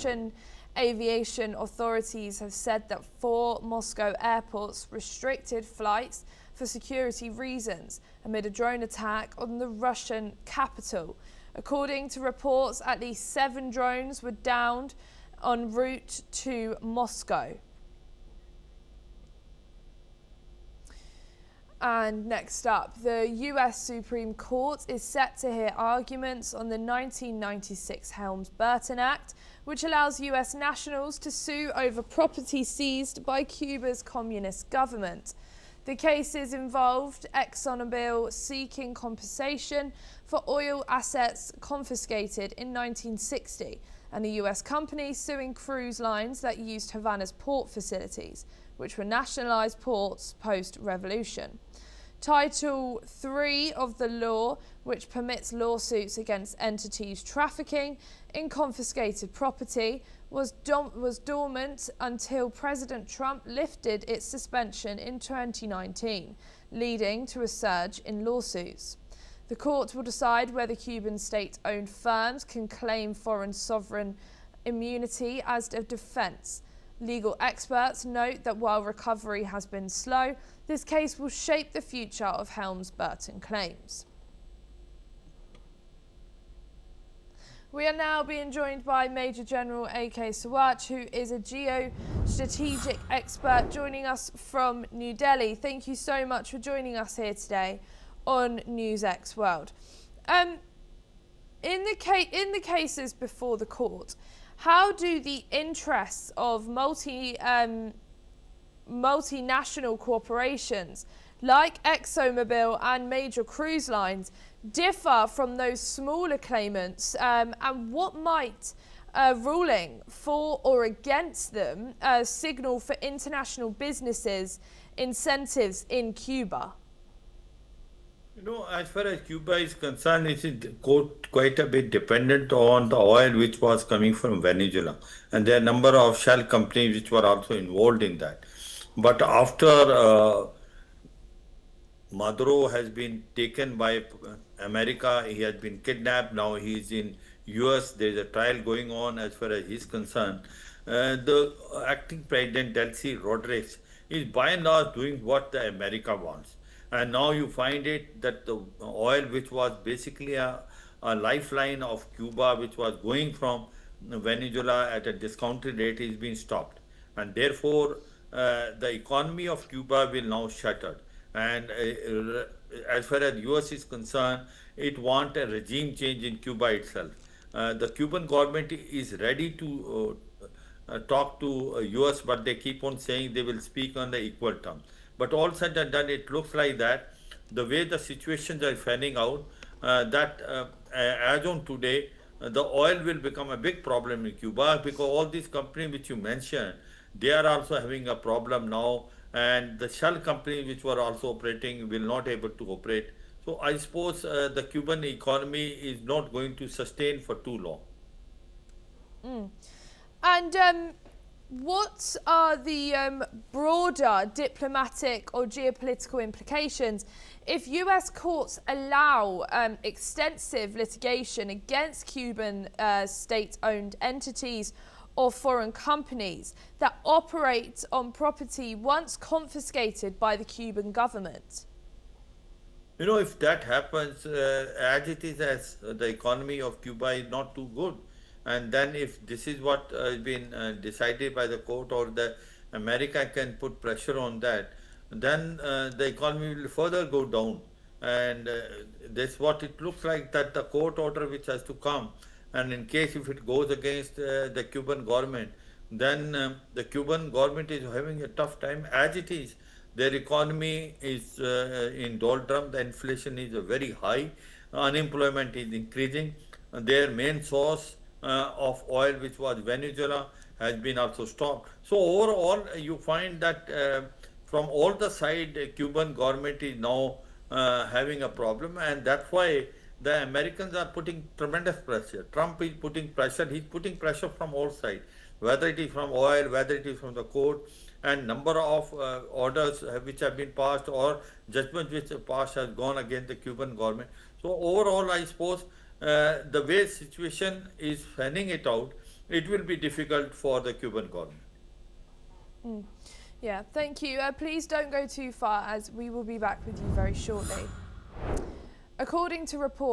Russian aviation authorities have said that 4 Moscow airports restricted flights for security reasons amid a drone attack on the Russian capital. According to reports, at least 7 drones were downed en route to Moscow. And next up, the US Supreme Court is set to hear arguments on the 1996 Helms-Burton Act, which allows US nationals to sue over property seized by Cuba's communist government. The cases involved ExxonMobil seeking compensation for oil assets confiscated in 1960 and a US company suing cruise lines that used Havana's port facilities, which were nationalized ports post-revolution. Title 3 of the law, which permits lawsuits against entities trafficking in confiscated property, was dormant until President Trump lifted its suspension in 2019, leading to a surge in lawsuits. The court will decide whether Cuban state-owned firms can claim foreign sovereign immunity as a defense. Legal experts note that while recovery has been slow, this case will shape the future of Helms-Burton claims. We are now being joined by Major General A.K. Sawant, who is a geostrategic expert joining us from New Delhi. Thank you so much for joining us here today on NewsX World. In the cases before the court, how do the interests of multinational corporations like ExxonMobil and major cruise lines differ from those smaller claimants, and what might ruling for or against them signal for international businesses' incentives in Cuba? You know, as far as Cuba is concerned, it is quite a bit dependent on the oil which was coming from Venezuela. And there are a number of shell companies which were also involved in that. But after Maduro has been taken by America, he has been kidnapped, now he is in US, there is a trial going on as far as he is concerned. The acting president, Delcy Rodriguez, is by and large doing what the America wants. And now you find it that the oil which was basically a lifeline of Cuba, which was going from Venezuela at a discounted rate, is being stopped. And therefore, the economy of Cuba will now shutter. And as far as US is concerned, it wants a regime change in Cuba itself. The Cuban government is ready to talk to US, but they keep on saying they will speak on the equal terms. But all said and done, it looks like that the way the situations are fanning out, as on today, the oil will become a big problem in Cuba, because all these companies which you mentioned, they are also having a problem now, and the shell companies which were also operating will not able to operate. So I suppose the Cuban economy is not going to sustain for too long. And what are the broader diplomatic or geopolitical implications if US courts allow extensive litigation against Cuban state-owned entities or foreign companies that operate on property once confiscated by the Cuban government? You know, if that happens, as it is, as the economy of Cuba is not too good, and then if this is what has been decided by the court, or the America can put pressure on that, then the economy will further go down. And that's what it looks like, that the court order which has to come, and in case if it goes against the Cuban government, then the Cuban government is having a tough time as it is. Their economy is in doldrum, the inflation is very high, unemployment is increasing, their main source of oil, which was Venezuela, has been also stopped. So overall, you find that from all the side, the Cuban government is now having a problem, and that's why the Americans are putting tremendous pressure. Trump is putting pressure, he's putting pressure from all sides, whether it is from oil, whether it is from the court, and number of orders which have been passed or judgments which have passed has gone against the Cuban government. So overall, I suppose the way situation is fanning it out, it will be difficult for the Cuban government. Yeah, thank you. Please don't go too far, as we will be back with you very shortly. According to reports,